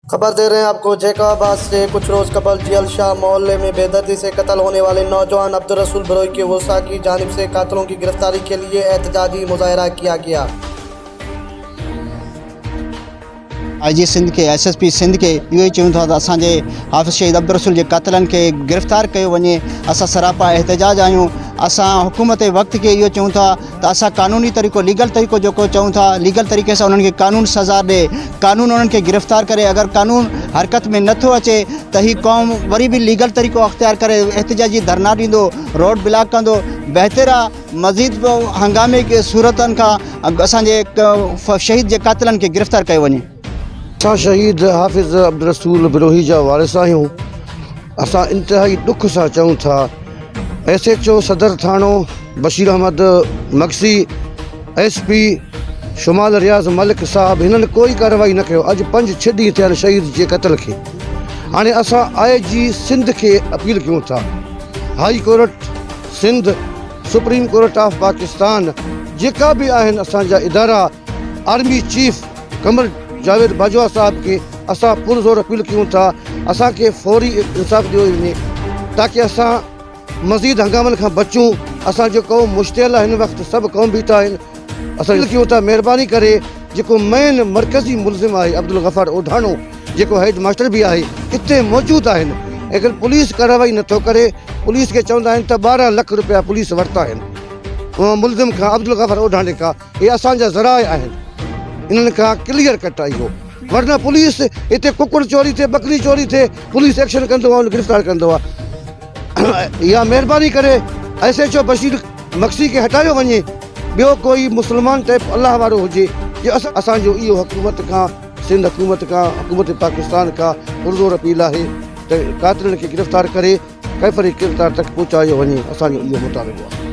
खबर दे रहे हैं आपको जैकाबाद से। कुछ रोज कबल जियल शाह मोहल्ले में बेदर्दी से कत्ल होने वाले नौजवान अब्दुल रसूल बरोई के वसा की जानिब से कातिलों की गिरफ्तारी के लिए एहतजाजी मुजाहरा किया गया। IG सिंध के SSP सिंध के इहो चऊं था असांजे हाफ़िज़ शहीद अब्दुल रसूल के कातिलनि खे गिरफ़्तार कयो वञे। असां सरापा एहतजाज आहियूं। असां हुकूमत वक़्त के इहो चऊं था त असां कानूनी तरीक़ो लीगल तरीक़ो जेको चऊं था लीगल तरीक़े सां उन्हनि खे कानून सज़ा ॾे, कानून उन्हनि खे गिरफ़्तार करे। अगरि कानून हरकत में नथो अचे त ही क़ौम वरी बि लीगल तरीक़ो अख़्तियार करे एहतजाजी धरना ॾींदो, रोड ब्लॉक कंदो। बहितर आहे मज़ीद हंगामे के सूरतनि खां असांजे शहीद जे कातिलनि खे गिरफ़्तार कयो वञे। असां शहीद हाफ़िज़ अब्दुल रसूल बरोही जा वारिस आहियूं। असां इंतहाई दुख सां चऊं था SHO सदर थाणो बशीर अहमद मक्सी, SP शुमाल रियाज़ मलिक साहब हिननि कोई कार्रवाई न कयो। अॼु 5-6 ॾींहं थिया शहीद जे क़त्ल खे। हाणे असां IG सिंध खे अपील कयूं था, high court Sindh, supreme court of Pakistan जेका बि आहिनि असांजा इदारा, आर्मी चीफ कमर जावेद बाजवा साहब के असां पुरज़ोर अपील कयूं था असांखे फौरी इंसाफ़ ॾियो वञे ताकि असां मज़ीद हंगामनि खां बचूं। असांजो क़ौम मुश्तिल आहे, हिन वक़्तु सभु क़ौम बीठा आहिनि। असां कयूं था महिरबानी करे जेको मेन मरकज़ी मुलज़िम आहे अब्दुल गफ़ार ओढाणो जेको हेड मास्टर बि आहे हिते मौजूदु आहिनि। अगरि पुलिस कार्रवाई नथो करे, पुलिस खे चवंदा आहिनि त 12 लख रुपया पुलिस वरिता आहिनि मुलज़िम खां, अब्दुल गफ़ार ओढाणे खां। इहे असांजा ज़राए आहिनि, इन्हनि खां क्लियर कट आहे इहो। वरना पुलिस हिते कुकुड़ चोरी थिए, बकरी चोरी थिए, पुलिस एक्शन कंदो आहे, गिरफ़्तार कंदो आहे। इहा महिरबानी करे SHO बशीर मक्सी खे हटायो वञे। ॿियो कोई मुस्लमान टाइप अलाह वारो हुजे जो असांजो इहो हुकूमत खां, सिंध हुकूमत खां, हुकूमत पाकिस्तान खां पुरज़ोर अपील आहे त कातिलनि खे गिरफ़्तार करे कैफ़री किरदार तक पहुचायो वञे। असांजो इहो मुतालिबो आहे।